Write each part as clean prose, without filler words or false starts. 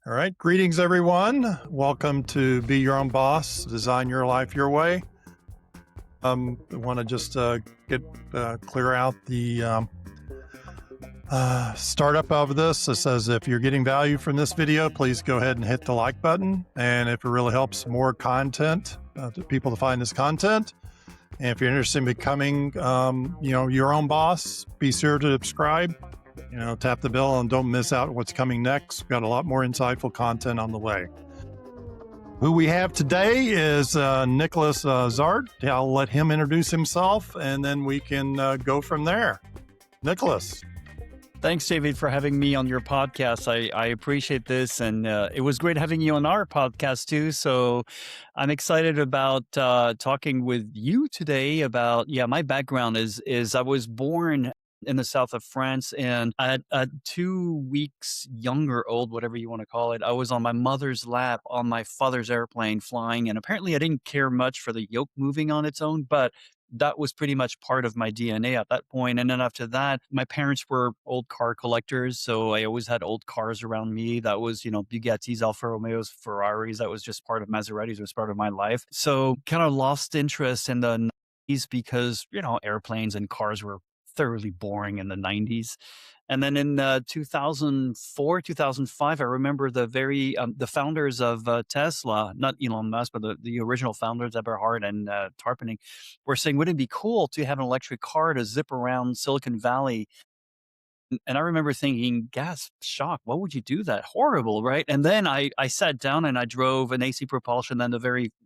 All right. Greetings, everyone. Welcome to Be Your Own Boss, Design Your Life Your Way. I want to just clear out the startup of this. It says if you're getting value from this video, please go ahead and hit the like button. And if it really helps more content, to people to find this content, and if you're interested in becoming, your own boss, be sure to subscribe. Tap the bell and don't miss out what's coming next. We've got a lot more insightful content on the way. Who we have today is Nicolas Zart. I'll let him introduce himself, and then we can go from there. Nicolas. Thanks, David, for having me on your podcast. I appreciate this, and it was great having you on our podcast too. So I'm excited about talking with you today about, my background is I was born in the south of France, and at 2 weeks younger old, whatever you want to call it, I was on my mother's lap on my father's airplane flying, and apparently I didn't care much for the yoke moving on its own, but that was pretty much part of my DNA at that point. And then after that, my parents were old car collectors, so I always had old cars around me. That was, Bugattis, Alfa Romeos, Ferraris. That was just part of Maseratis. It was part of my life. So kind of lost interest in the 90s because, airplanes and cars were thoroughly boring in the 90s. And then in 2004, 2005, I remember the founders of Tesla, not Elon Musk, but the original founders, Eberhard and Tarpening, were saying, wouldn't it be cool to have an electric car to zip around Silicon Valley? And I remember thinking, gasp, shock, why would you do that? Horrible, right? And then I sat down and I drove an AC propulsion, then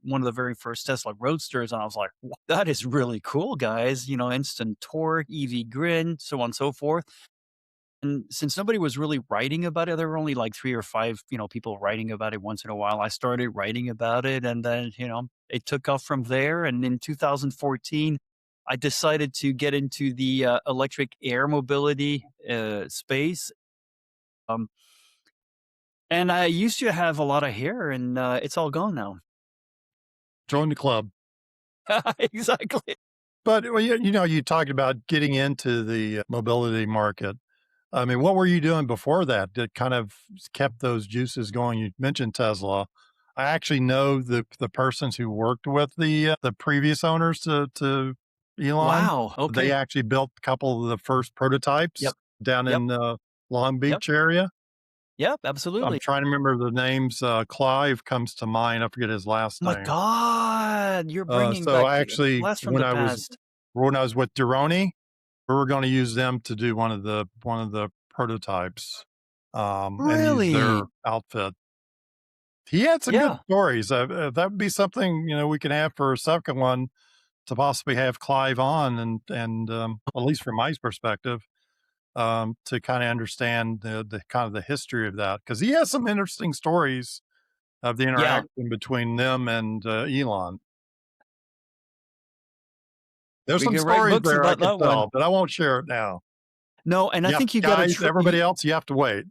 one of the very first Tesla Roadsters, and I was like, that is really cool, guys. Instant torque, EV grid, so on and so forth. And since nobody was really writing about it, there were only like 3 or 5, people writing about it once in a while. I started writing about it, and then, it took off from there. And in 2014, I decided to get into the electric air mobility space. And I used to have a lot of hair, and it's all gone now. Join the club. Exactly. But, you talked about getting into the mobility market. I mean, what were you doing before that kind of kept those juices going? You mentioned Tesla. I actually know the persons who worked with the previous owners to Elon. Wow. Okay. They actually built a couple of the first prototypes down in Long Beach area. Yep, absolutely. I'm trying to remember the names. Clive comes to mind. I forget his last name. My God, you're bringing so back actually, blast from the past. when I was with Durrani, we were going to use them to do one of the prototypes. Really? And use their outfit. He had some good stories. That would be something we can have for a second one, to possibly have Clive on, and at least from my perspective, to kind of understand the kind of the history of that, because he has some interesting stories of the interaction between them and Elon. There's some stories there I can tell, but I won't share it now. No, and I think you got to everybody else. You have to wait.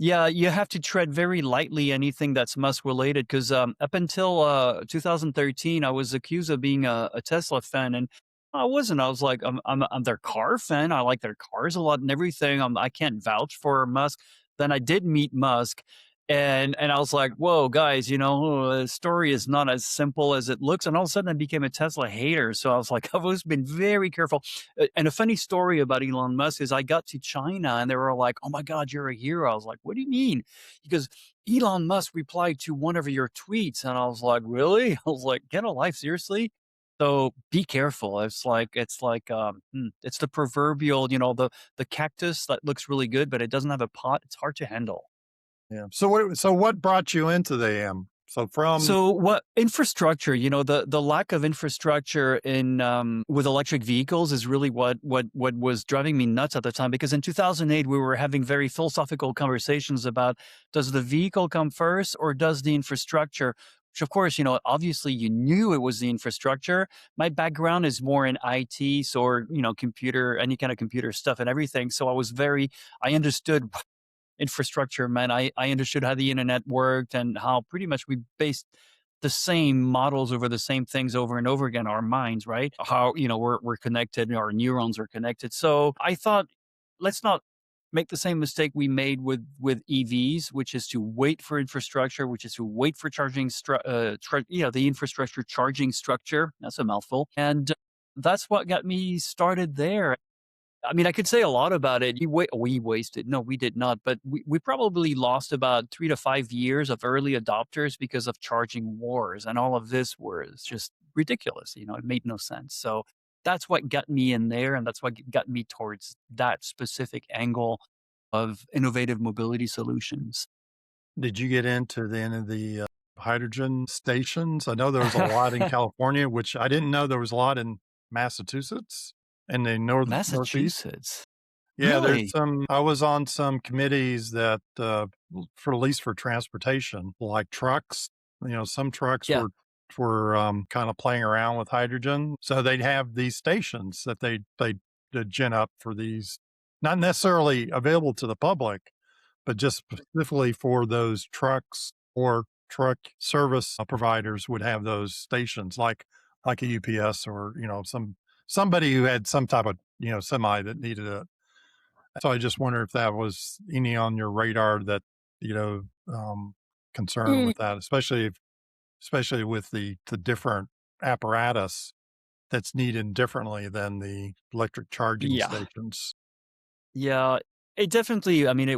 Yeah, you have to tread very lightly anything that's Musk related, because up until 2013, I was accused of being a Tesla fan, and I wasn't. I was like, I'm their car fan. I like their cars a lot and everything. I can't vouch for Musk. Then I did meet Musk, and I was like, whoa, guys, the story is not as simple as it looks. And all of a sudden, I became a Tesla hater. So I was like, I've always been very careful. And a funny story about Elon Musk is I got to China, and they were like, oh my God, you're a hero. I was like, what do you mean? Because Elon Musk replied to one of your tweets. And I was like, really? I was like, get a life, seriously? So be careful. It's the proverbial, the cactus that looks really good, but it doesn't have a pot. It's hard to handle. Yeah. So what brought you into the AM? So what infrastructure, the lack of infrastructure in with electric vehicles is really what was driving me nuts at the time, because in 2008 we were having very philosophical conversations about, does the vehicle come first or does the infrastructure? Which, of course, obviously you knew it was the infrastructure. My background is more in IT, so, computer, any kind of computer stuff and everything. So I understood infrastructure meant. I understood how the internet worked and how pretty much we based the same models over the same things over and over again, our minds, right? How, we're connected, our neurons are connected. So I thought, let's not make the same mistake we made with EVs, which is to wait for infrastructure, which is to wait for the infrastructure charging structure. That's a mouthful, and that's what got me started there. I mean, I could say a lot about it. We wasted, no, we did not, but we probably lost about 3 to 5 years of early adopters because of charging wars. And all of this was just ridiculous. It made no sense. So that's what got me in there. And that's what got me towards that specific angle of innovative mobility solutions. Did you get into the end of the hydrogen stations? I know there was a lot in California, which I didn't know there was a lot in Massachusetts and the Northeast. Massachusetts. Yeah, there's Really? some. I was on some committees that, for at least for transportation, like trucks. Some trucks Yeah. were kind of playing around with hydrogen, so they'd have these stations that they gin up for these, not necessarily available to the public, but just specifically for those trucks or truck service providers would have those stations, like a UPS or somebody who had some type of semi that needed it. So I just wonder if that was any on your radar that, you know, um, concern Mm, with that, especially with the different apparatus that's needed differently than the electric charging Yeah. stations. Yeah, it definitely, I mean,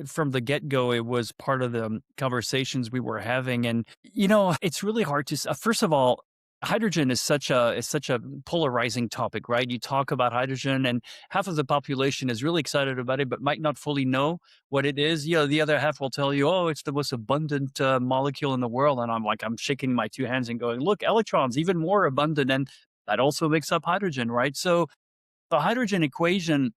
from the get-go, it was part of the conversations we were having. And, it's really hard first of all, hydrogen is such a polarizing topic, right? You talk about hydrogen and half of the population is really excited about it, but might not fully know what it is. The other half will tell you, oh, it's the most abundant molecule in the world. And I'm shaking my two hands and going, look, electrons, even more abundant. And that also makes up hydrogen, right? So the hydrogen equation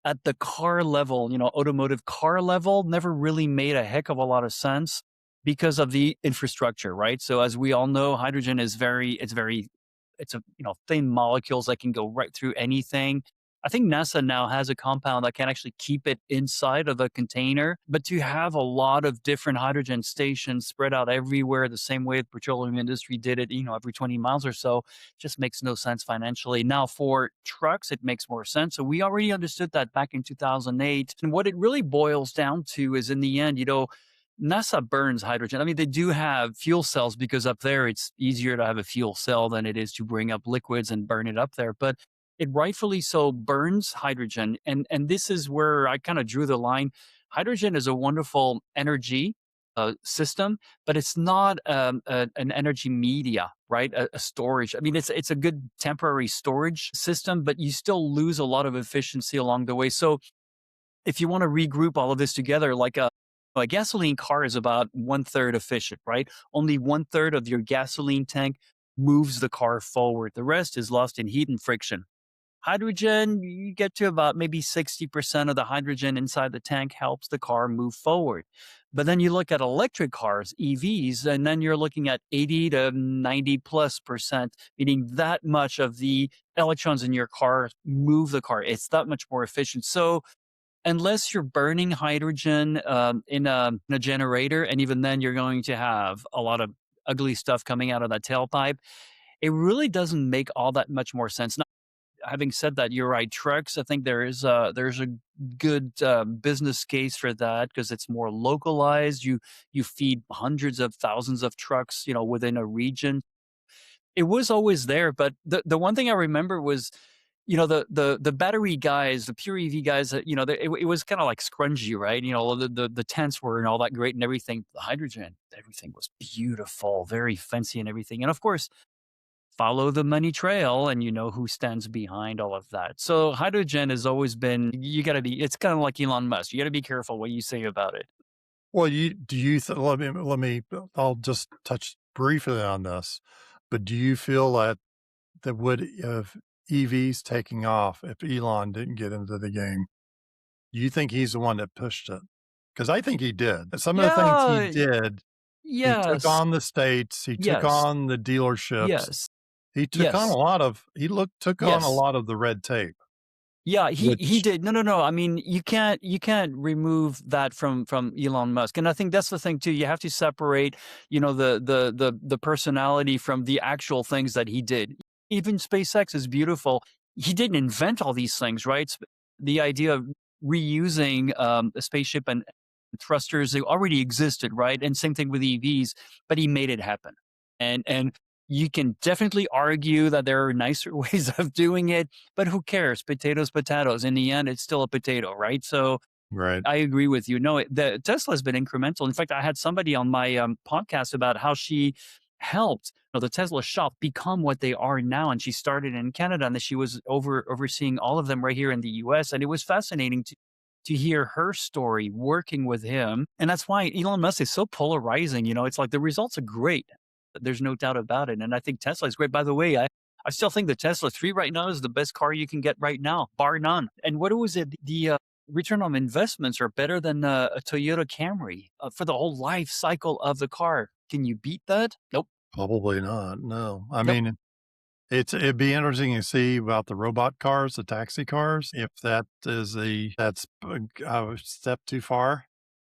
at the car level, automotive car level, never really made a heck of a lot of sense because of the infrastructure, right? So as we all know, hydrogen is it's a, thin molecules that can go right through anything. I think NASA now has a compound that can actually keep it inside of a container, but to have a lot of different hydrogen stations spread out everywhere the same way the petroleum industry did it, every 20 miles or so, just makes no sense financially. Now, for trucks, it makes more sense. So we already understood that back in 2008. And what it really boils down to is in the end, NASA burns hydrogen. I mean, they do have fuel cells because up there it's easier to have a fuel cell than it is to bring up liquids and burn it up there. But it rightfully so burns hydrogen. And this is where I kind of drew the line. Hydrogen is a wonderful energy system, but it's not an energy media, right? A storage. I mean, it's a good temporary storage system, but you still lose a lot of efficiency along the way. So if you want to regroup all of this together, like a gasoline car is about one third efficient, right? Only one third of your gasoline tank moves the car forward. The rest is lost in heat and friction. Hydrogen, you get to about maybe 60% of the hydrogen inside the tank helps the car move forward. But then you look at electric cars, EVs, and then you're looking at 80 to 90 plus percent, meaning that much of the electrons in your car move the car. It's that much more efficient. So unless you're burning hydrogen in a generator, and even then you're going to have a lot of ugly stuff coming out of that tailpipe, it really doesn't make all that much more sense. Having said that, you're right. Trucks, I think there's a good business case for that because it's more localized. You feed hundreds of thousands of trucks, within a region. It was always there, but the one thing I remember was, the battery guys, the pure EV guys, that it was kind of like scrungy, right? The tents were all that great and everything. The hydrogen, everything was beautiful, very fancy and everything, and of course follow the money trail and you know who stands behind all of that. So hydrogen has always been, it's kind of like Elon Musk. You got to be careful what you say about it. Well, I'll just touch briefly on this, but do you feel that would if EVs taking off, if Elon didn't get into the game, do you think he's the one that pushed it? Because I think he did. Some of the things he Yeah. did, he took Yes. on the states, he took Yes. on the dealerships, Yes. he took on Yes. took on a Yes. lot of the red tape, Yeah, he which did. No, no, no. I mean, you can't remove that from Elon Musk. And I think that's the thing too. You have to separate, the personality from the actual things that he did. Even SpaceX is beautiful. He didn't invent all these things, right? The idea of reusing a spaceship and thrusters that already existed, right? And same thing with EVs, but he made it happen. And you can definitely argue that there are nicer ways of doing it, but who cares? Potatoes, potatoes. In the end, it's still a potato, right? So Right. I agree with you. No, the Tesla has been incremental. In fact, I had somebody on my podcast about how she helped the Tesla shop become what they are now, and she started in Canada, and that she was overseeing all of them right here in the U.S. And it was fascinating to hear her story working with him, and that's why Elon Musk is so polarizing. It's like the results are great. There's no doubt about it, and I think Tesla is great. By the way, I still think the Tesla 3 right now is the best car you can get right now, bar none. And what was it? The return on investments are better than a Toyota Camry for the whole life cycle of the car. Can you beat that? Nope. Probably not. No. I Nope. mean, it'd be interesting to see about the robot cars, the taxi cars, if that's a step too far.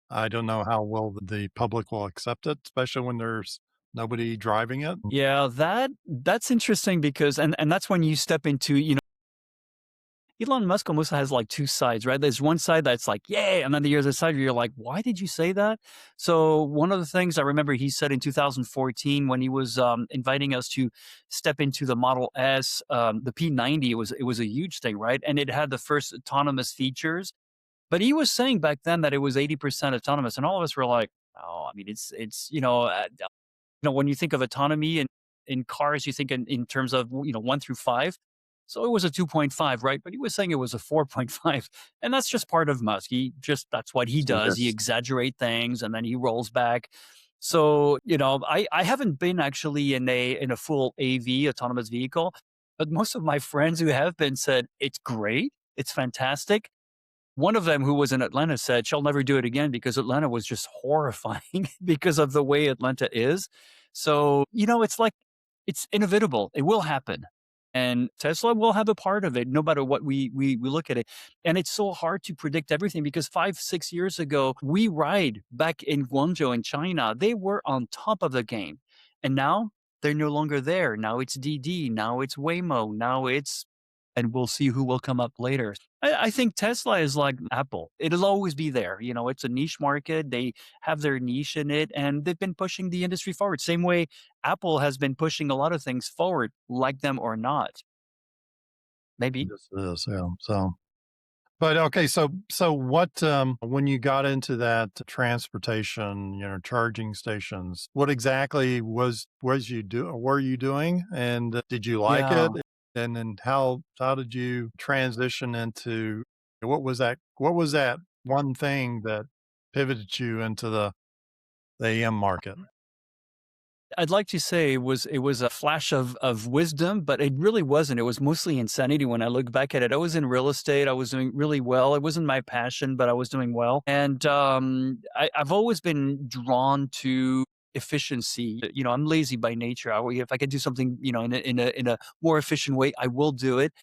I don't know how well the public will accept it, especially when there's nobody driving it. Yeah, that's interesting because and that's when you step into, Elon Musk almost has like two sides, right? There's one side that's like, yay. And then the other side where you're like, why did you say that? So one of the things I remember he said in 2014 when he was inviting us to step into the Model S, the P90, it was a huge thing, right? And it had the first autonomous features. But he was saying back then that it was 80% autonomous. And all of us were like, oh, I mean, when you think of autonomy in cars, you think in terms of 1 through 5. So it was a 2.5, right? But he was saying it was a 4.5, and that's just part of Musk. That's what he does. He Yes. exaggerate things and then he rolls back. So I haven't been actually in a full AV autonomous vehicle, but most of my friends who have been said it's great, it's fantastic. One of them who was in Atlanta said she'll never do it again because Atlanta was just horrifying because of the way Atlanta is. So, it's like it's inevitable. It will happen. And Tesla will have a part of it no matter what we look at it. And it's so hard to predict everything because 5, 6 years ago, WeRide back in Guangzhou in China, they were on top of the game. And now they're no longer there. Now it's DD. Now it's Waymo. And we'll see who will come up later. I think Tesla is like Apple. It'll always be there. It's a niche market. They have their niche in it, and they've been pushing the industry forward. Same way Apple has been pushing a lot of things forward, like them or not. Maybe. Yes, it is. Yeah. So, but okay. So what, when you got into that transportation, charging stations, what exactly were you doing? And did you like it? Yeah. And then how did you transition into what was that one thing that pivoted you into the AM market? I'd like to say it was a flash of wisdom, but it really wasn't. It was mostly insanity when I look back at it. I was in real estate. I was doing really well. It wasn't my passion, but I was doing well. And I've always been drawn to efficiency. I'm lazy by nature. If I could do something, in a more efficient way, I will do it.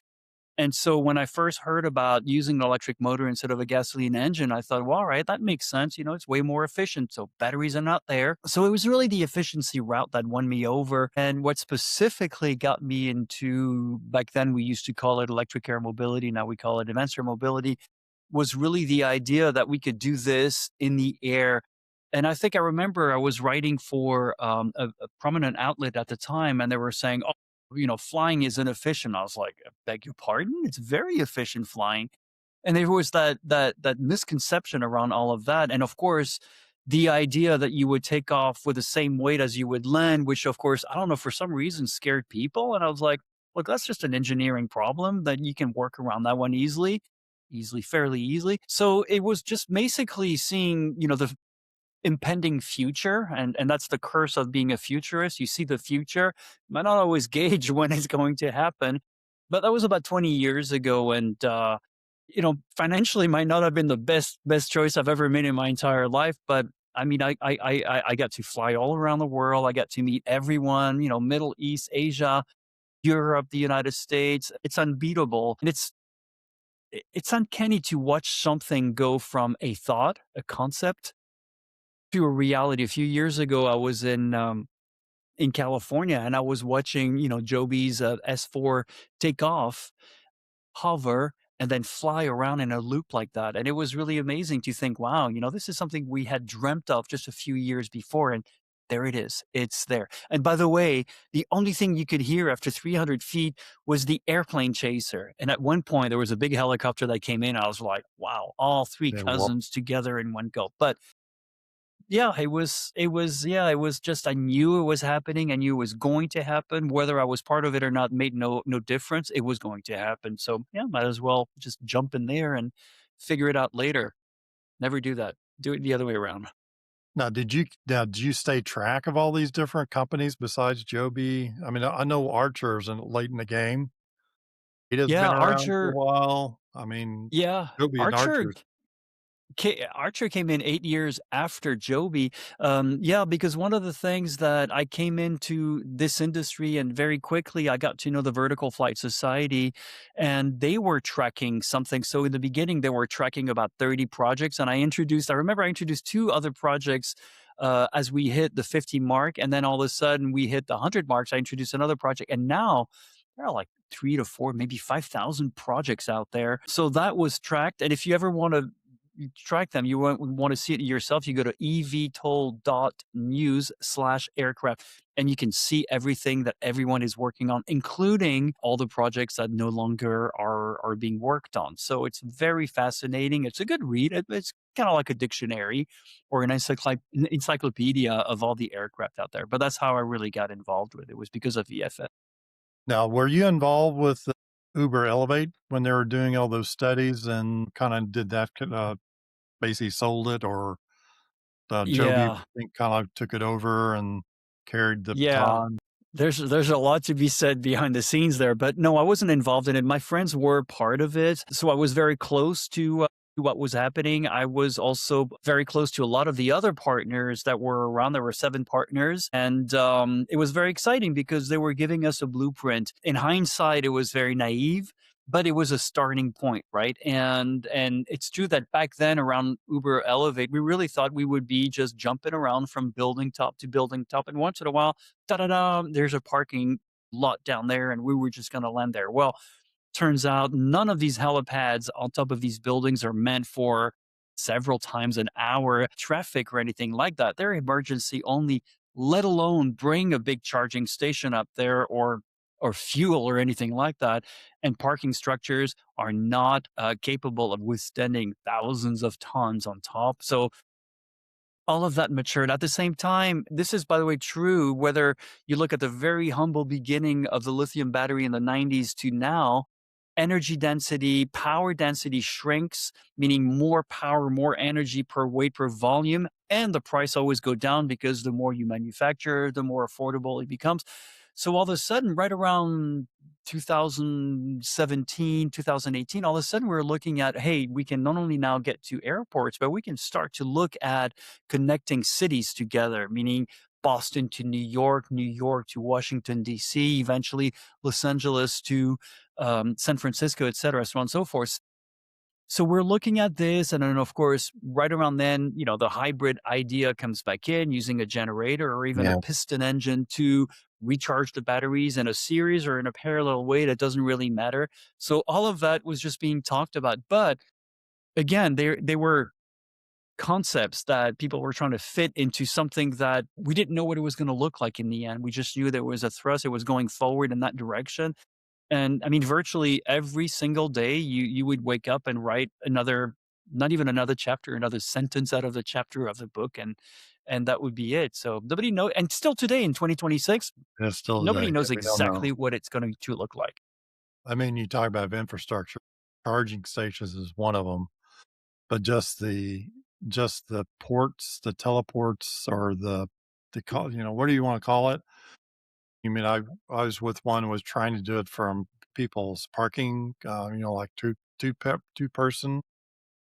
And so when I first heard about using an electric motor instead of a gasoline engine, I thought, well, all right, that makes sense. It's way more efficient. So batteries are not there. So it was really the efficiency route that won me over. And what specifically got me into, back then we used to call it electric air mobility. Now we call it advanced air mobility, was really the idea that we could do this in the air. And I think I remember I was writing for a prominent outlet at the time, and they were saying, oh, flying is inefficient. I was like, "I beg your pardon? It's very efficient flying." And there was that misconception around all of that. And of course, the idea that you would take off with the same weight as you would land, which of course, I don't know, for some reason scared people. And I was like, look, that's just an engineering problem that you can work around that one fairly easily. So it was just basically seeing, the impending future, and that's the curse of being a futurist. You see the future, might not always gauge when it's going to happen, but that was about 20 years ago. And financially might not have been the best choice I've ever made in my entire life, but I mean, I got to fly all around the world. I got to meet everyone, Middle East, Asia, Europe, the United States. It's unbeatable, and it's uncanny to watch something go from a thought, a concept, to a reality. A few years ago, I was in California, and I was watching, Joby's S4 take off, hover, and then fly around in a loop like that. And it was really amazing to think, wow, this is something we had dreamt of just a few years before. And there it is. It's there. And by the way, the only thing you could hear after 300 feet was the airplane chaser. And at one point, there was a big helicopter that came in. I was like, wow, all three Yeah, well, cousins together in one go. But yeah, it was just, I knew it was happening. I knew it was going to happen. Whether I was part of it or not made no difference. It was going to happen. So yeah, might as well just jump in there and figure it out later. Never do that. Do it the other way around. now did you stay track of all these different companies besides Joby? I mean, I know Archer's late in the game. It has Yeah, been around for a Archer. while. I mean, Yeah, Joby and Archer. Archer's Archer came in 8 years after Joby. Yeah, because one of the things that I came into this industry and very quickly I got to know the Vertical Flight Society, and they were tracking something. So in the beginning, they were tracking about 30 projects, and I remember I introduced 2 other projects as we hit the 50 mark, and then all of a sudden we hit the 100 marks. I introduced another project, and now there are like 3 to 4, maybe 5,000 projects out there. So that was tracked. And if you ever want to you track them, you want to see it yourself, you go to evtol.news/aircraft, and you can see everything that everyone is working on, including all the projects that no longer are being worked on. So it's very fascinating. It's a good read. It's kind of like a dictionary or an encyclopedia of all the aircraft out there. But that's how I really got involved with it, was because of VFS. Now, were you involved with Uber Elevate when they were doing all those studies and kinda did that basically sold it, or Joby, Yeah. I think, kinda took it over and carried the Yeah. baton? There's a lot to be said behind the scenes there, but no, I wasn't involved in it. My friends were part of it, so I was very close to what was happening. I was also very close to a lot of the other partners that were around. There were 7 partners, and it was very exciting because they were giving us a blueprint. In hindsight, it was very naive, but it was a starting point, right? And it's true that back then around Uber Elevate, we really thought we would be just jumping around from building top to building top, and once in a while, da da da, there's a parking lot down there, and we were just going to land there. Well, turns out none of these helipads on top of these buildings are meant for several times an hour traffic or anything like that. They're emergency only, let alone bring a big charging station up there or fuel or anything like that. And parking structures are not capable of withstanding thousands of tons on top. So all of that matured. At the same time, this is, by the way, true whether you look at the very humble beginning of the lithium battery in the 90s to now. Energy density, power density shrinks, meaning more power, more energy per weight per volume, and the price always go down because the more you manufacture, the more affordable it becomes. So all of a sudden, right around 2017, 2018, all of a sudden we're looking at, hey, we can not only now get to airports, but we can start to look at connecting cities together, meaning Boston to New York, New York to Washington, D.C., eventually Los Angeles to San Francisco, et cetera, so on and so forth. So we're looking at this, and then of course, right around then, the hybrid idea comes back in, using a generator or even a Yeah. piston engine to recharge the batteries in a series or in a parallel way. That doesn't really matter. So all of that was just being talked about. But again, they were concepts that people were trying to fit into something that we didn't know what it was going to look like in the end. We just knew there was a thrust, it was going forward in that direction. And I mean, virtually every single day, you would wake up and write another, not even another chapter, another sentence out of the chapter of the book, and that would be it. So nobody know, and still today in 2026, It's still nobody today. Yeah, knows we don't know. exactly what it's going to look like. I mean, you talk about infrastructure, charging stations is one of them, but just the ports, the teleports, or the call, what do you wanna call it? You mean, I was with one was trying to do it from people's parking, like two-person,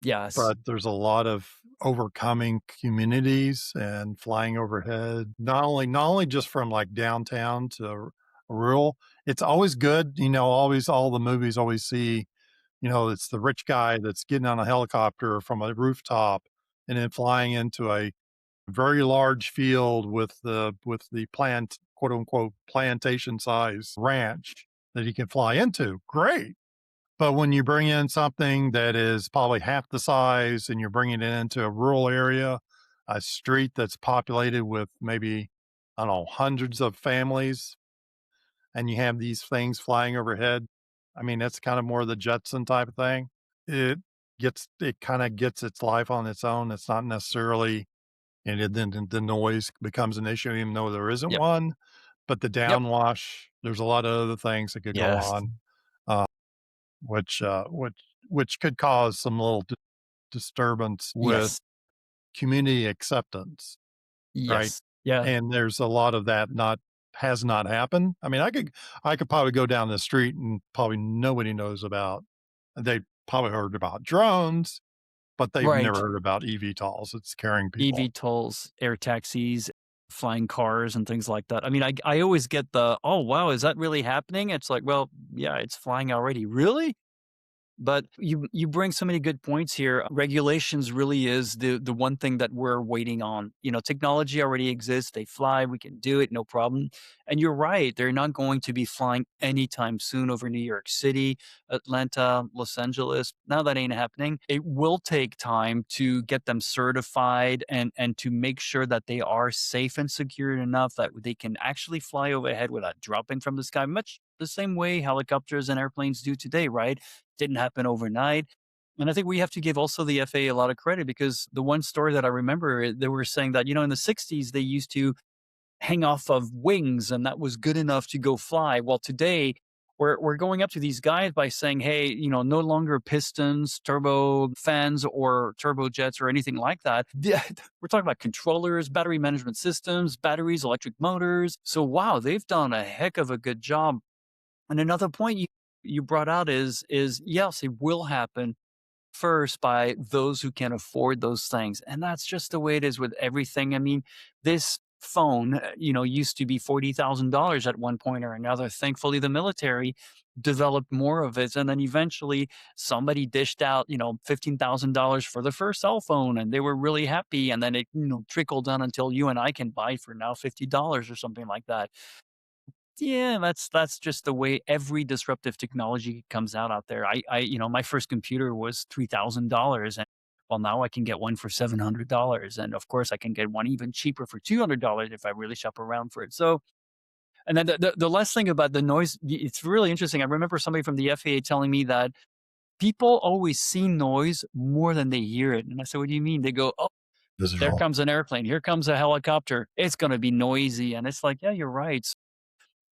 Yes. but there's a lot of overcoming communities and flying overhead, not only just from, like, downtown to rural. It's always good, always all the movies always see, it's the rich guy that's getting on a helicopter from a rooftop and then flying into a very large field with the plant, quote unquote, plantation size ranch that he can fly into. Great. But when you bring in something that is probably half the size and you're bringing it into a rural area, a street that's populated with maybe, I don't know, hundreds of families, and you have these things flying overhead, I mean, that's kind of more the Jetson type of thing. It it kind of gets its life on its own. It's not necessarily, and then the noise becomes an issue, even though there isn't Yep. one. But the Yep. downwash, there's a lot of other things that could go Yes. on, uh, which uh, which which could cause some little disturbance with Yes. community acceptance, right? Yes. Yeah. And there's a lot of that not has not happened. I mean, I could probably go down the street and probably nobody knows about. They probably heard about drones, but they've never Right. heard about eVTOLs. It's carrying people. EV tolls, air taxis, flying cars, and things like that. I mean, I always get the, "Oh, wow, is that really happening?" It's like, "Well, yeah, it's flying already." "Really?" But you bring so many good points here. Regulations really is the one thing that we're waiting on. You know, technology already exists. They fly. We can do it, no problem. And you're right. They're not going to be flying anytime soon over New York City, Atlanta, Los Angeles. Now that ain't happening. It will take time to get them certified and to make sure that they are safe and secure enough that they can actually fly overhead without dropping from the sky. Much the same way helicopters and airplanes do today, right? Didn't happen overnight. And I think we have to give also the FAA a lot of credit because the one story that I remember, they were saying that, in the 60s, they used to hang off of wings and that was good enough to go fly. Well, today, we're going up to these guys by saying, hey, no longer pistons, turbo fans, or turbojets or anything like that. We're talking about controllers, battery management systems, batteries, electric motors. So, wow, they've done a heck of a good job. And another point you brought out is yes, it will happen first by those who can afford those things. And that's just the way it is with everything. I mean, this phone, used to be $40,000 at one point or another. Thankfully, the military developed more of it. And then eventually somebody dished out, $15,000 for the first cell phone and they were really happy. And then it, trickled down until you and I can buy for now $50 or something like that. Yeah, that's just the way every disruptive technology comes out there. My first computer was $3,000, and well, now I can get one for $700, and of course, I can get one even cheaper for $200 if I really shop around for it. So, and then the last thing about the noise, it's really interesting. I remember somebody from the FAA telling me that people always see noise more than they hear it, and I said, "What do you mean?" They go, "Oh, there Visual. comes an airplane. Here comes a helicopter. It's going to be noisy," and it's like, yeah, you're right.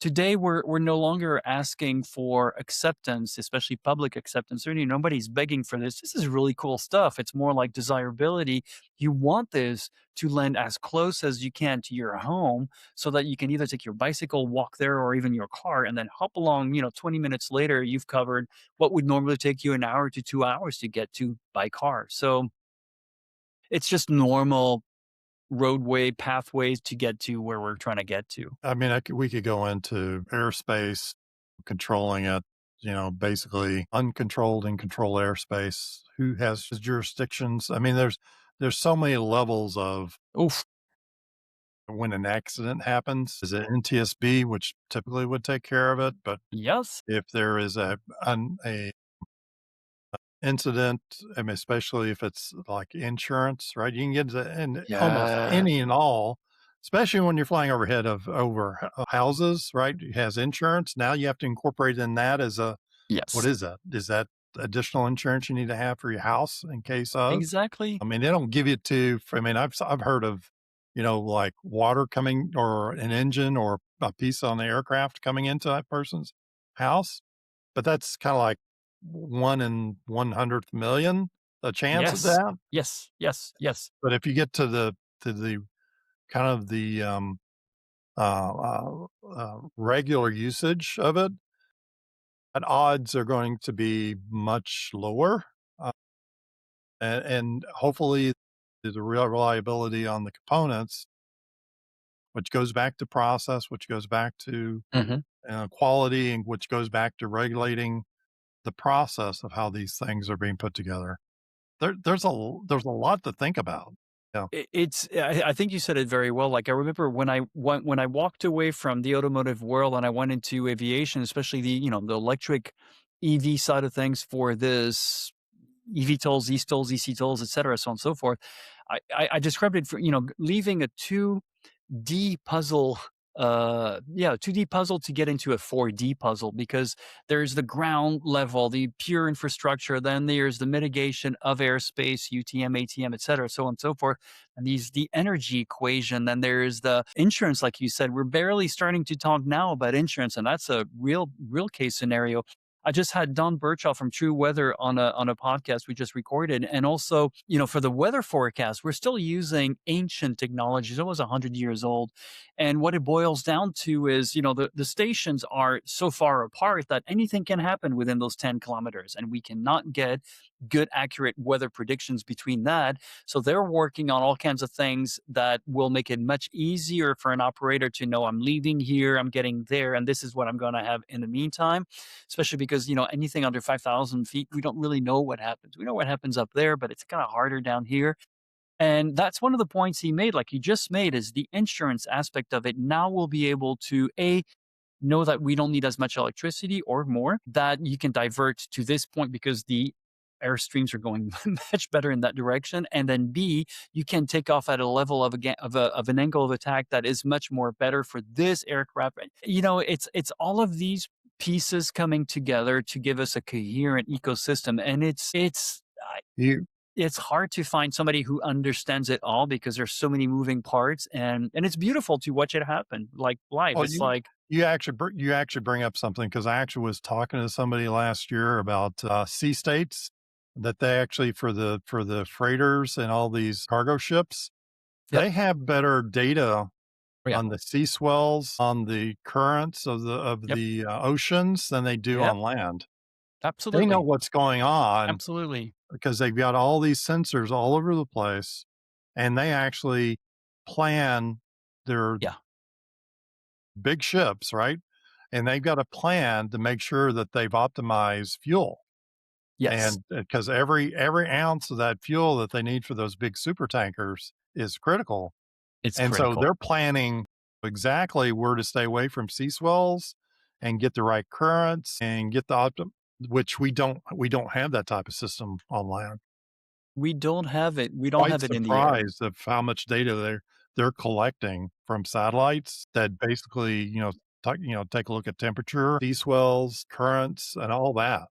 Today, we're no longer asking for acceptance, especially public acceptance. Certainly, nobody's begging for this. This is really cool stuff. It's more like desirability. You want this to land as close as you can to your home so that you can either take your bicycle, walk there, or even your car, and then hop along. 20 minutes later, you've covered what would normally take you an hour to 2 hours to get to by car. So it's just normal roadway pathways to get to where we're trying to get to. I mean, we could go into airspace, controlling it, basically uncontrolled and controlled airspace. Who has jurisdictions? I mean, there's so many levels of Oof. when an accident happens. Is it NTSB, which typically would take care of it, but Yes. if there is a incident, I mean, especially if it's like insurance, right? You can get into in almost Yeah. any and all, especially when you're flying overhead of houses, right? It has insurance. Now you have to incorporate in that as what Yes. is that? Is that additional insurance you need to have for your house in case of? Exactly. I mean, they don't give you I mean, I've heard of, like water coming or an engine or a piece on the aircraft coming into that person's house, but that's kind of like 1 in 100th million, a chance of Yes. that. Yes. Yes. Yes. But if you get to the kind of the regular usage of it, that odds are going to be much lower, uh, and hopefully the real reliability on the components, which goes back to process, which goes back to Mhm. quality, and which goes back to regulating the process of how these things are being put together. There's a lot to think about. Yeah. I think you said it very well. Like I remember when I walked away from the automotive world and I went into aviation, especially the electric EV side of things for this EV tolls, East tolls, EC tolls, et cetera, so on and so forth. I described it for, leaving a 2D puzzle, 2D puzzle to get into a 4D puzzle, because there's the ground level, the pure infrastructure, then there's the mitigation of airspace, UTM, ATM, et cetera, so on and so forth. And the energy equation, then there's the insurance, like you said. We're barely starting to talk now about insurance, and that's a real case scenario. I just had Don Birchall from True Weather on a podcast we just recorded, and also, for the weather forecast, we're still using ancient technologies, almost 100 years old. And what it boils down to is, the stations are so far apart that anything can happen within those 10 kilometers, and we cannot get good, accurate weather predictions between that. So they're working on all kinds of things that will make it much easier for an operator to know, I'm leaving here, I'm getting there, and this is what I'm going to have in the meantime. Especially because, anything under 5,000 feet, we don't really know what happens. We know what happens up there, but it's kind of harder down here. And that's one of the points he made, like he just made, is the insurance aspect of it. Now we'll be able to, know that we don't need as much electricity or more, that you can divert to this point because the airstreams are going much better in that direction. And then B, you can take off at a level of an angle of attack that is much more better for this aircraft. It's all of these pieces coming together to give us a coherent ecosystem. And You it's hard to find somebody who understands it all, because there's so many moving parts, and it's beautiful to watch it happen like live. oh, It's like, you actually bring up something, because I actually was talking to somebody last year about sea states, that they actually, for the freighters and all these cargo ships, yep, they have better data yeah, on the sea swells, on the currents of yep, the oceans than they do yep, on land. They know absolutely, what's going on absolutely, because they've got all these sensors all over the place, and they actually plan their yeah, big ships, right? And they've got a plan to make sure that they've optimized fuel. yes, And because every ounce of that fuel that they need for those big super tankers is critical. it's And so critical. they're planning exactly where to stay away from sea swells and get the right currents and get the which we don't have that type of system on land. We don't Quite have it in the air. surprised of how much data they're collecting from satellites that basically, take a look at temperature, sea swells, currents, and all that.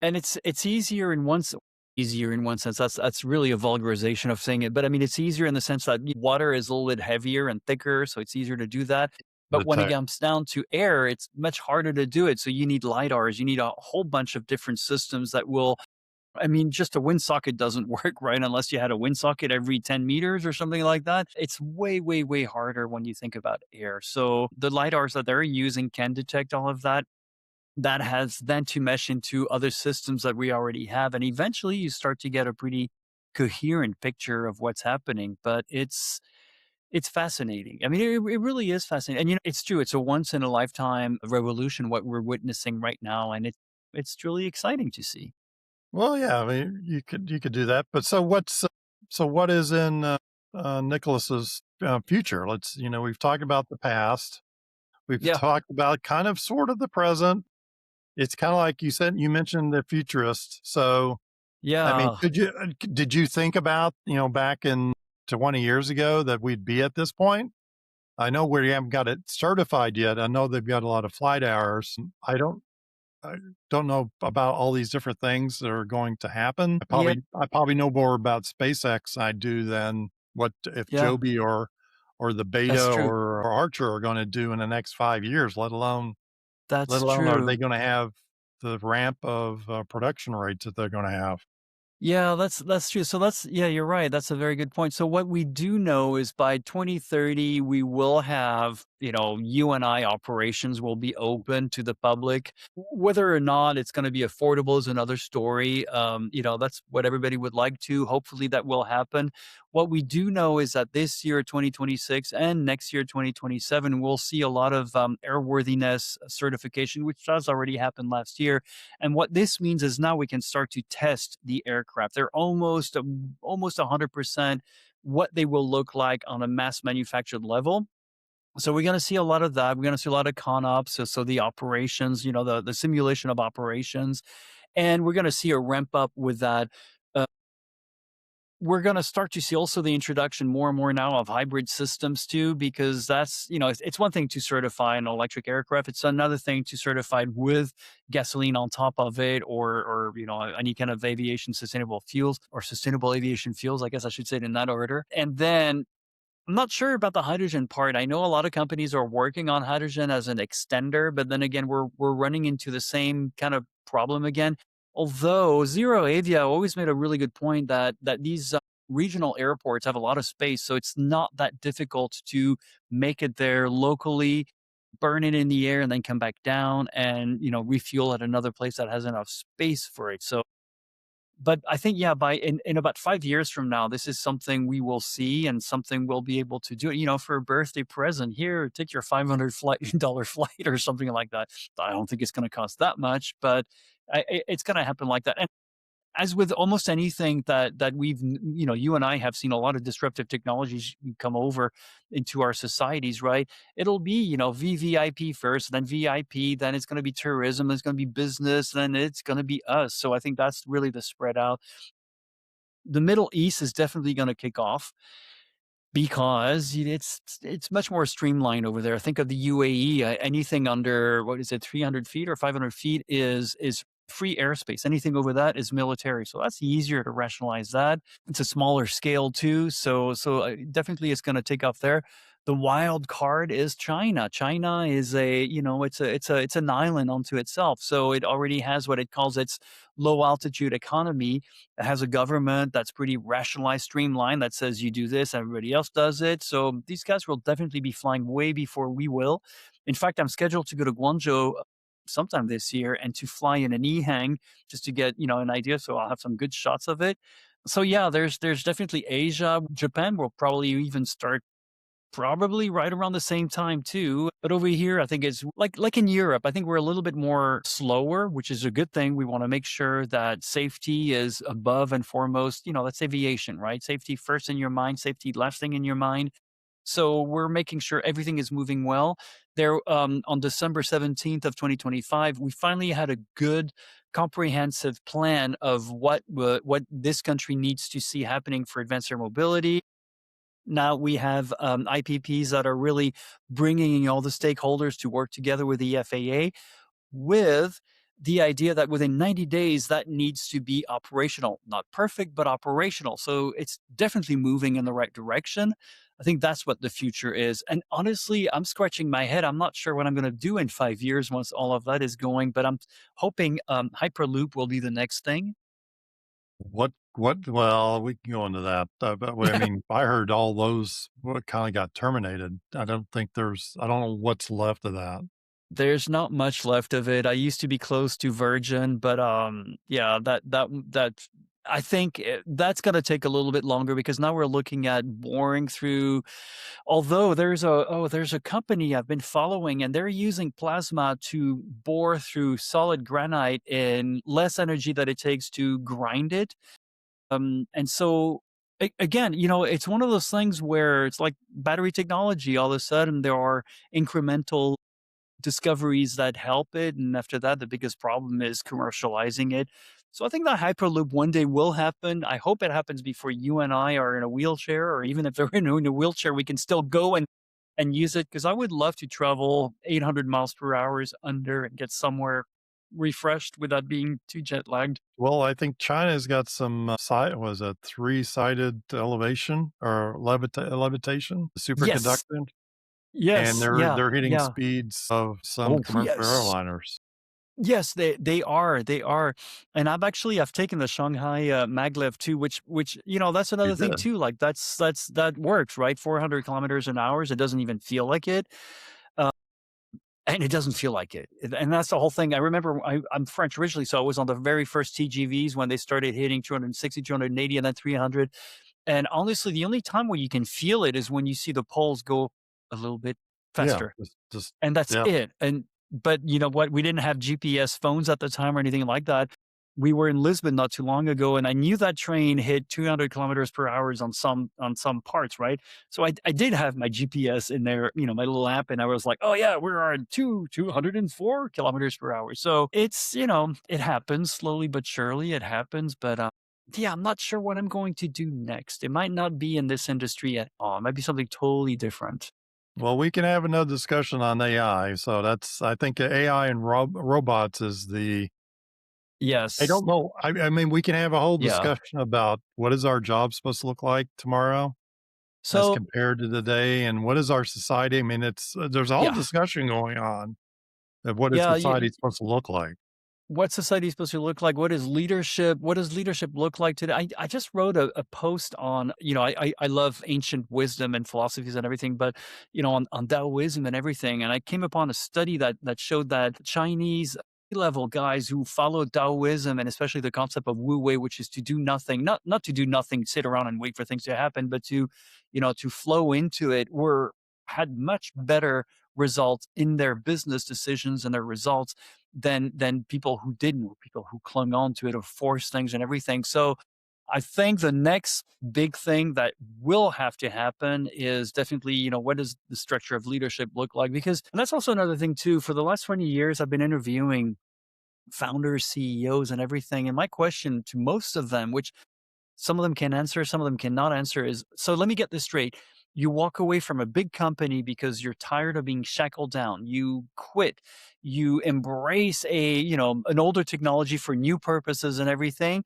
And it's easier in one sense. That's really a vulgarization of saying it, but I mean, it's easier in the sense that water is a little bit heavier and thicker, so it's easier to do that. But The when it tech, comes down to air, it's much harder to do it. So you need lidars, you need a whole bunch of different systems that will. I mean, just a wind socket doesn't work, right? Unless you had a wind socket every 10 meters or something like that. It's way, way, way harder when you think about air. So the lidars that they're using can detect all of that. That has then to mesh into other systems that we already have. And eventually you start to get a pretty coherent picture of what's happening. But it's fascinating. I mean, it really is fascinating. And it's true. It's a once in a lifetime revolution what we're witnessing right now. And it's truly exciting to see. well, yeah, I mean, you could do that. But so what is in Nicholas's future? We've talked about the past. We've Yeah. talked about kind of sort of the present. It's kind of like you mentioned the futurist. So, I mean, Yeah. did you think about, back in 20 years ago that we'd be at this point? I know we haven't got it certified yet. I know they've got a lot of flight hours. I don't know about all these different things that are going to happen. Yeah. I probably know more about SpaceX I do than what if Yeah. Joby or the That's Beta true. or Archer are going to do in the next 5 years, let That's alone are they true. going to have the ramp of production rates that they're going to have. Yeah, that's true. So yeah, you're right. That's a very good point. So what we do know is by 2030, we will have, UNI operations will be open to the public. Whether or not it's going to be affordable is another story. That's what everybody would like to. Hopefully that will happen. What we do know is that this year, 2026, and next year, 2027, we'll see a lot of airworthiness certification, which does already happen last year. And what this means is now we can start to test the aircraft. They're almost 100% what they will look like on a mass manufactured level. So we're going to see a lot of that. We're going to see a lot of ConOps, so the operations, the simulation of operations, and we're going to see a ramp up with that. Uh, we're going to start to see also the introduction more and more now of hybrid systems too, because that's, it's one thing to certify an electric aircraft. It's another thing to certify it with gasoline on top of it, or any kind of aviation sustainable fuels, or sustainable aviation fuels, I guess I should say it in that order. And then I'm not sure about the hydrogen part. I know a lot of companies are working on hydrogen as an extender, but then again, we're running into the same kind of problem again. Although Zero Avia always made a really good point that these regional airports have a lot of space, so it's not that difficult to make it there locally, burn it in the air, and then come back down and refuel at another place that has enough space for it. So but I think, yeah, by in about 5 years from now, this is something we will see and something we'll be able to do, for a birthday present. Here, take your $500 flight or something like that. I don't think it's gonna cost that much, but it's gonna happen like that. And as with almost anything that you and I have seen a lot of disruptive technologies come over into our societies, right? It'll be, VVIP first, then VIP, then it's going to be tourism, then it's going to be business, then it's going to be us. So I think that's really the spread out. The Middle East is definitely going to kick off because it's much more streamlined over there. Think of the UAE. Anything under, what is it, 300 feet or 500 feet is free airspace. Anything over that is military. So that's easier to rationalize that. It's a smaller scale too. So definitely it's going to take off there. The wild card is China. China is it's an island unto itself. So it already has what it calls its low altitude economy. It has a government that's pretty rationalized, streamlined, that says you do this, everybody else does it. So these guys will definitely be flying way before we will. In fact, I'm scheduled to go to Guangzhou sometime this year and to fly in an EHang just to get, an idea. So I'll have some good shots of it. So yeah, there's definitely Asia. Japan will probably even start probably right around the same time too. But over here, I think it's like in Europe, I think we're a little bit more slower, which is a good thing. We want to make sure that safety is above and foremost. That's aviation, right? Safety first in your mind, safety last thing in your mind. So we're making sure everything is moving well. There, on December 17th of 2025, we finally had a good comprehensive plan of what this country needs to see happening for advanced air mobility. Now we have IPPs that are really bringing in all the stakeholders to work together with the FAA, with the idea that within 90 days that needs to be operational. Not perfect, but operational. So it's definitely moving in the right direction. I think that's what the future is. And honestly, I'm scratching my head. I'm not sure what I'm going to do in 5 years once all of that is going, but I'm hoping Hyperloop will be the next thing. Well, we can go into that. But I mean, I heard all those what kind of got terminated. I don't know what's left of that. There's not much left of it. I used to be close to Virgin, but yeah, that I think that's going to take a little bit longer because now we're looking at boring through. Although there's a company I've been following, and they're using plasma to bore through solid granite in less energy that it takes to grind it. And so again, it's one of those things where it's like battery technology. All of a sudden, there are incremental discoveries that help it. And after that, the biggest problem is commercializing it. So I think that Hyperloop one day will happen. I hope it happens before you and I are in a wheelchair, or even if they're in a wheelchair, we can still go and use it. Because I would love to travel 800 miles per hour under and get somewhere refreshed without being too jet lagged. Well, I think China's got some was a three-sided elevation or levitation, Yes. superconductor, and Yes. they're Yeah. they're hitting Yeah. speeds of some Oh, commercial yes. airliners. Yes, they are, and I've taken the Shanghai maglev too, which that's You another thing did. too. Like that works, right? 400 kilometers an hour. It doesn't even feel like it, uh, and it doesn't feel like it. And that's the whole thing. I remember I'm French originally, so I was on the very first TGVs when they started hitting 260, 280, and then 300. And honestly, the only time where you can feel it is when you see the poles go a little bit Yeah, faster, just and that's yeah. it. But you know what? We didn't have GPS phones at the time or anything like that. we were in Lisbon not too long ago, and I knew that train hit 200 kilometers per hour on some parts, right? So I did have my GPS in there, my little app, and I was like, oh yeah, we're on 204 kilometers per hour. So it's, it happens slowly but surely. It happens, but yeah, I'm not sure what I'm going to do next. It might not be in this industry at all. It might be something totally different. Well, we can have another discussion on AI. So I think AI and robots is I Yes. don't know. I mean, we can have a whole Yeah. discussion about what is our job supposed to look like tomorrow as So compared to today, and what is our society. I mean, there's a whole yeah. discussion going on of what is Yeah. society supposed to look like. What society is supposed to look like? What is leadership? What does leadership look like today? I just wrote a post on, I love ancient wisdom and philosophies and everything, but on Taoism and everything. And I came upon a study that showed that Chinese level guys who follow Taoism, and especially the concept of Wu Wei, which is to do nothing, not to do nothing, sit around and wait for things to happen, but to flow into it, had much better results in their business decisions and their results than people who didn't, or people who clung on to it or forced things and everything. So I think the next big thing that will have to happen is definitely, what does the structure of leadership look like? Because, and that's also another thing too, for the last 20 years, I've been interviewing founders, CEOs, and everything. And my question to most of them, which some of them can answer, some of them cannot answer, is so let me get this straight. You walk away from a big company because you're tired of being shackled down. You quit. You embrace an older technology for new purposes and everything,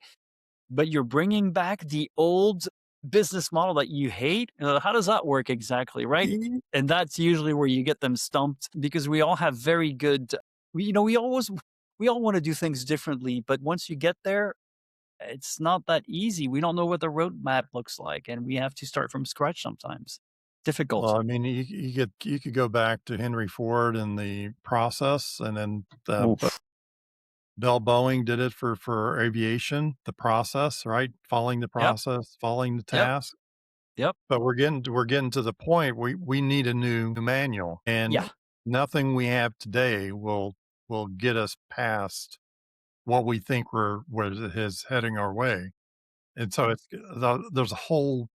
but you're bringing back the old business model that you hate. How does that work exactly, right? And that's usually where you get them stumped, because we all have very good, we all want to do things differently, but once you get there, it's not that easy. We don't know what the roadmap looks like, and we have to start from scratch sometimes. Well, Difficult. I mean, you could go back to Henry Ford and the process, and then Oof. Bell Boeing did it for aviation, the process, right? Following the Yep. process, following the Yep. task. Yep. But we're getting to the point we need a new manual, Yeah. and nothing we have today will get us past what we think where it is heading our way. And so there's a whole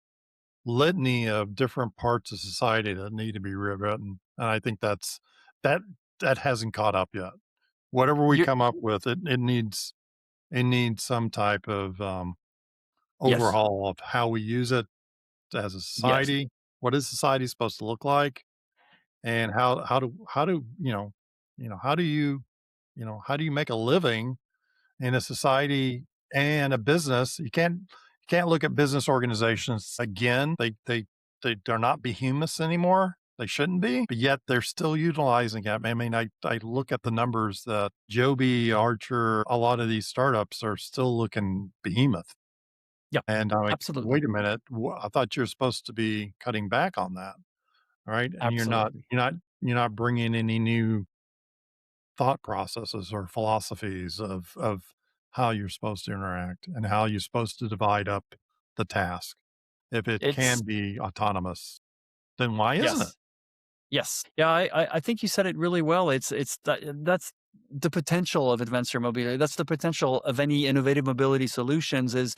litany of different parts of society that need to be rewritten, and I think that that hasn't caught up yet. Whatever we You're come up with, it needs some type of yes. overhaul of how we use it as a Yes. society. What is society supposed to look like, and how do how do how do you make a living in a society and a business? You can't look at business organizations again. They're not behemoths anymore. They shouldn't be, but yet they're still utilizing it. I mean, I look at the numbers that Joby, Archer, a lot of these startups are still looking behemoth. Yep. And I'm like, Absolutely. wait a minute, I thought you're supposed to be cutting back on that, right? And you're not. Absolutely. You're not bringing any new thought processes or philosophies of how you're supposed to interact and how you're supposed to divide up the task. If it It's can be autonomous, then why isn't it? yes. Yes. Yeah, I think you said it really well. That's the potential of advanced air mobility. That's the potential of any innovative mobility solutions, is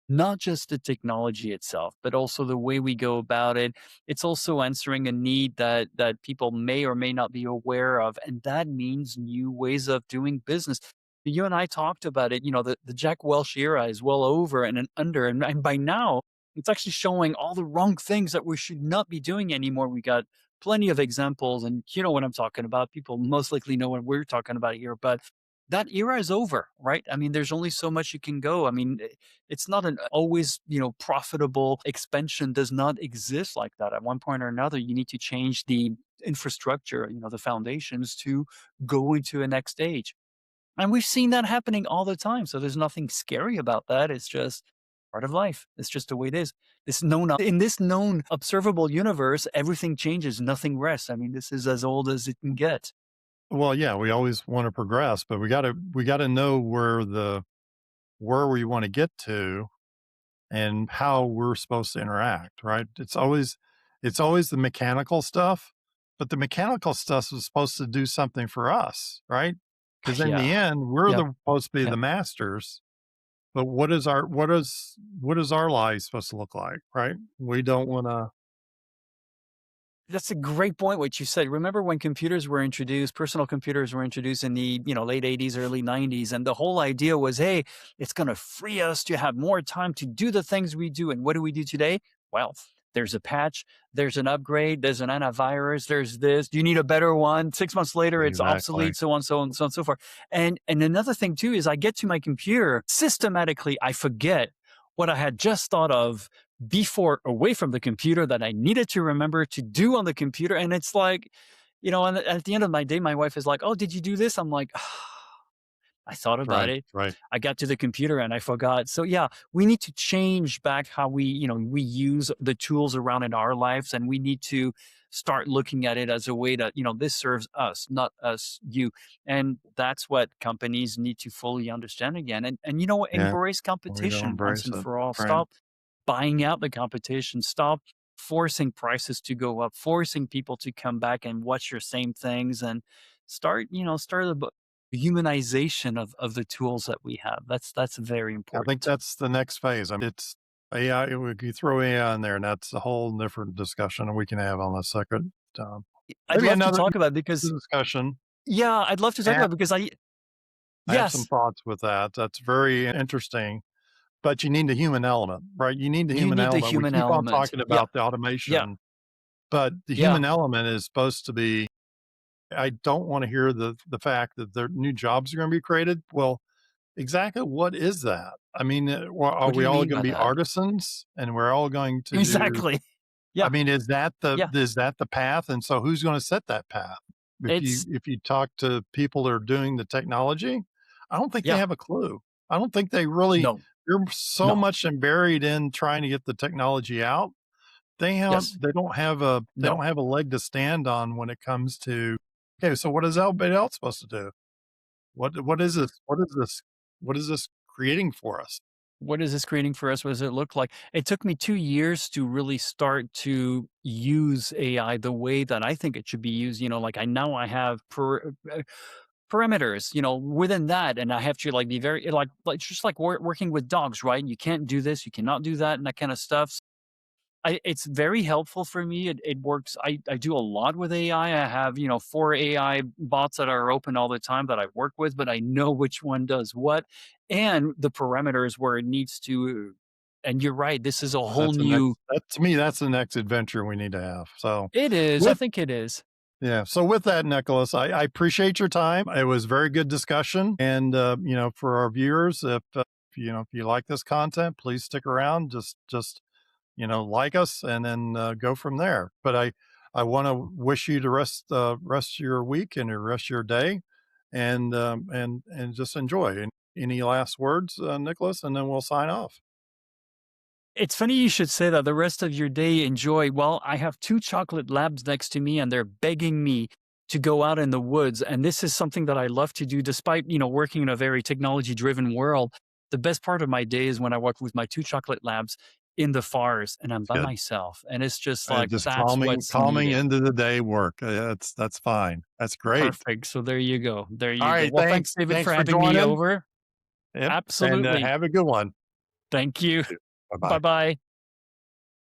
not just the technology itself, but also the way we go about it. It's also answering a need that people may or may not be aware of, and that means new ways of doing business. You and I talked about it. The Jack Welch era is well over and under, and by now it's actually showing all the wrong things that we should not be doing anymore. We got plenty of examples, and you know what I'm talking about. People most likely know what we're talking about here, but that era is over, right? I mean, there's only so much you can go. I mean, it's not an always, profitable expansion does not exist like that. At one point or another, you need to change the infrastructure, the foundations to go into a next stage. And we've seen that happening all the time. So there's nothing scary about that. It's just part of life. It's just the way it is. In this known observable universe, everything changes, nothing rests. I mean, this is as old as it can get. Well, yeah, we always want to progress, but we gotta know where we want to get to and how we're supposed to interact, right? It's always the mechanical stuff, but the mechanical stuff is supposed to do something for us, right? Because in the Yeah. end, we're Yep. the supposed to be the Yep. masters. But what is our life supposed to look like, right? We don't want to. That's a great point, what you said. Remember when computers were introduced, personal computers were introduced in the, late 80s, early 90s, and the whole idea was, hey, it's going to free us to have more time to do the things we do. And what do we do today? Well, there's a patch, there's an upgrade, there's an antivirus, there's this. Do you need a better one? 6 months later, it's Exactly. obsolete, so on, so on, so on, so forth. And another thing too is I get to my computer systematically, I forget what I had just thought of before away from the computer that I needed to remember to do on the computer. And it's like, and at the end of my day, my wife is like, "Oh, did you do this?" I'm like, I thought about Right. it. Right. I got to the computer and I forgot. So yeah, we need to change back how we use the tools around in our lives, and we need to start looking at it as a way that, this serves us, not us, you. And that's what companies need to fully understand again. And Yeah. embrace We don't competition once embrace and it. for all. Right. Stop buying out the competition. Stop forcing prices to go up, forcing people to come back and watch your same things, and start the humanization of the tools that we have. That's very I think important. that's the next phase. I mean, it's AI. We could throw AI in there, and that's a whole different discussion, and we can have on a second. I'd Maybe love to another talk about it because discussion. yeah, I'd love to talk about it because I have some yes, thoughts with that. That's very interesting, but you need the human element, right? You need the you human need the element. We human keep on element. talking Yeah, about the yeah, automation, but the yeah. human element is supposed to be. I don't want to hear the fact that there new jobs are going to be created. Well, exactly what is that? I mean, are What do we you all mean going by to be that? artisans, and we're all going to do? Exactly. I Yeah, mean, yeah. is that the path? And so, who's going to set that path? It's If you talk to people that are doing the technology, I don't think they yeah. have a clue. I don't think they really. No, They're so no. much and buried in trying to get the technology out. Yes, They no. don't have a leg to stand on when it comes to, okay, so what is everybody else supposed to do? What is this? What is this creating for us? What is this creating for us? What does it look like? It took me 2 years to really start to use AI the way that I think it should be used. Like I have parameters, within that, and I have to like be very like just like working with dogs, right? You can't do this, you cannot do that, and that kind of stuff. It's very helpful for me. It works. I do a lot with AI. I have, 4 AI bots that are open all the time that I work with, but I know which one does what and the parameters where it needs to. And you're right. This is a whole That's the new. next that to me, that's the next adventure we need to have. So, It is. I with think it is. yeah, so with that, Nicholas, I appreciate your time. It was very good discussion, and, for our viewers, if you like this content, please stick around. Just like us, and then go from there. But I want to wish you the rest of your week and the rest of your day, and just enjoy. And any last words, Nicholas, and then we'll sign off. It's funny you should say that. The rest of your day, enjoy. Well, I have 2 chocolate labs next to me, and they're begging me to go out in the woods. And this is something that I love to do, despite, working in a very technology driven world. The best part of my day is when I walk with my 2 chocolate labs in the forest and I'm It's by good. myself. And it's just like, Just that's what's calming needed. into the day work. That's fine. That's great. Perfect. So there you go. There All you go. right. Well, thanks, David, Thanks for for having me joining. over. Yep. And Absolutely. have a good one. Thank you. Bye Bye bye. bye.